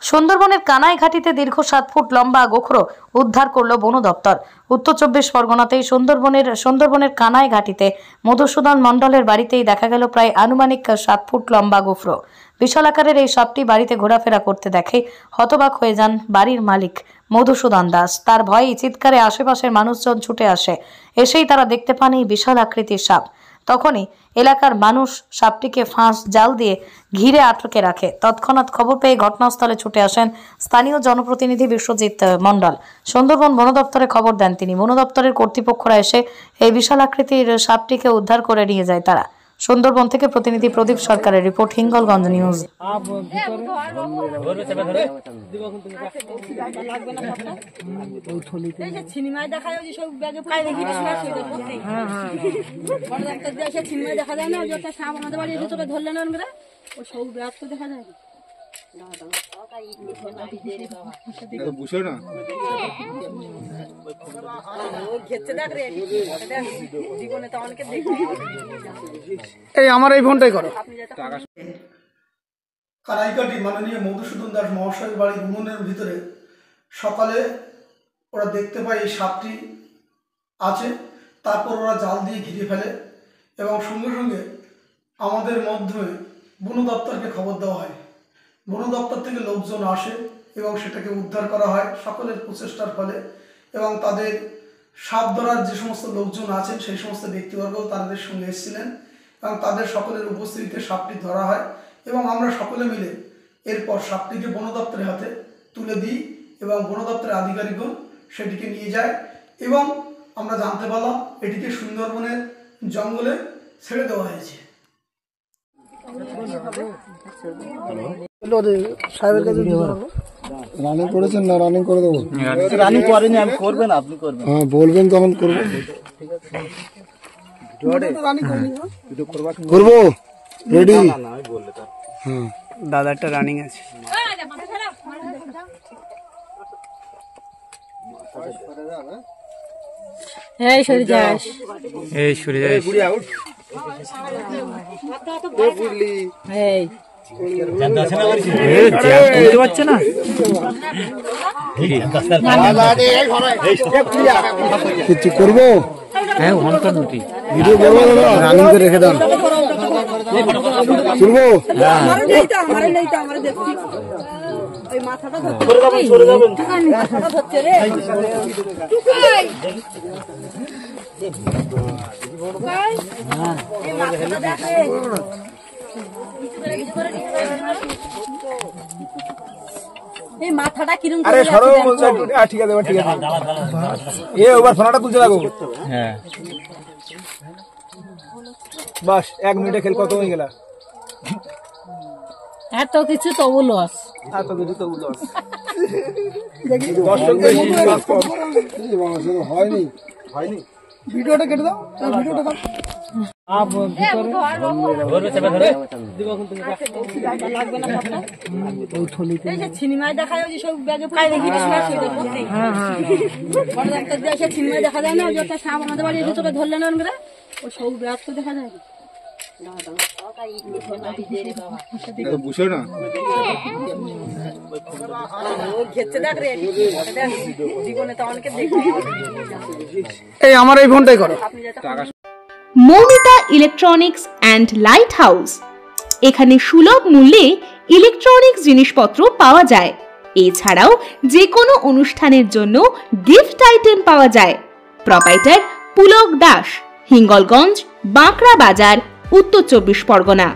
সুন্দরবনের কানাই ঘাটিতে দীর্ঘ 7 ফুট লম্বা গোখরো উদ্ধার করল বন দপ্তর। উত্তর 24 পরগনাতেই সুন্দরবনের কানাই ঘাটিতে মধুসূদন মণ্ডলের বাড়িতেই দেখা গেল প্রায় আনুমানিক 7 ফুট লম্বা গোখরো। বিশাল আকারের এই সাপটি বাড়িতে ঘোরাফেরা করতে দেখে হতবাক হয়ে যান বাড়ির মালিক মধুসূদন দাস। তার ভয়ে চিৎকারে আশেপাশের মানুষজন ছুটে আসে। এসেই তারা দেখতে পান এই বিশাল আকৃতির সাপ। তখনই এলাকার মানুষ সাপটিকে ফাঁস জাল দিয়ে ঘিরে আটকে রাখে। তৎক্ষণাৎ খবর পেয়ে ঘটনাস্থলে ছুটে আসেন স্থানীয় জনপ্রতিনিধি বিশ্বজিৎ মণ্ডল। সুন্দরবন বন দপ্তরে খবর দেন তিনি। বন দপ্তরের কর্তৃপক্ষরা এসে এই বিশাল আকৃতির সাপটিকে উদ্ধার করে নিয়ে যায় তারা। সুন্দরবন থেকে প্রতিনিধি প্রদীপ সরকারের রিপোর্ট, হিঙ্গলগঞ্জ নিউজ। আমার এই ফোনটাই করো। কানাইঘাটি মাননীয় মধুসূদন দাস মহাশয়ের বাড়ির উনুনের ভিতরে সকালে ওরা দেখতে পায় এই সাপটি আছে। তারপর ওরা জাল দিয়ে ঘিরে ফেলে এবং সঙ্গে সঙ্গে আমাদের মাধ্যমে বন দপ্তরকে খবর দেওয়া হয়। বন দপ্তর থেকে লোকজন আসে এবং সেটাকে উদ্ধার করা হয় সকলের প্রচেষ্টার ফলে। এবং তাদের সাপ ধরার যে সমস্ত লোকজন আছেন সেই সমস্ত ব্যক্তিবর্গ তাদের সঙ্গে এসেছিলেন এবং তাদের সকলের উপস্থিতিতে সাপটি ধরা হয় এবং আমরা সকলে মিলে এরপর সাপটিকে বন দপ্তরের হাতে তুলে দিই এবং বন দপ্তরের আধিকারিকগণ সেটিকে নিয়ে যায় এবং আমরা জানতে পারলাম এটিকে সুন্দরবনের জঙ্গলে ছেড়ে দেওয়া হয়েছে। রানিং করেছেন না? রানিং করে দেবো। রানিং করেনি, আমি করবেন, আপনি করবেন। হ্যাঁ বলবেন তখন করবো। করবো রেডি। হ্যাঁ দাদা একটা রানিং আছে। এই সরে যাস, এই সরে যাস। এই পারছে না। কিছু করবো। হ্যাঁ ঘন্টা নটি ভিডিও করবো, রানিং করে রেখে দেন। করবো এই মাথাটা কিরকম আরে সরো বলছো। ঠিক আছে ঠিক আছে। এ ওভার ফোনটা তুলতে লাগো। হ্যাঁ বাস 1 মিনিটে খেল কত হয়ে গেল? এত কিছু তবু লস, এত কিছু তবু লস। দর্শকদের হয়নি হয়নি। ভিডিওটা কেটে দাও, ভিডিওটা দাও। সিনেমায় দেখা যায় সব ব্যাগে সিনেমায় দেখা যায় না, ওই একটা সাপ আমাদের বাড়ি এসে তোকে ধরলেন আমরা, ওই সব ব্যাগ তো দেখা যায় এই আমার এই ফোনটাই করো। Moumita electronics and light house, এখানে সুলভ মূল্যে ইলেকট্রনিক্স জিনিসপত্র পাওয়া যায়। এছাড়াও যে কোনো অনুষ্ঠানের জন্য গিফট আইটেম পাওয়া যায়। প্রোপাইটার পুলক দাস, হিঙ্গলগঞ্জ, বাঁকড়া বাজার, উত্তর 24 পরগনা।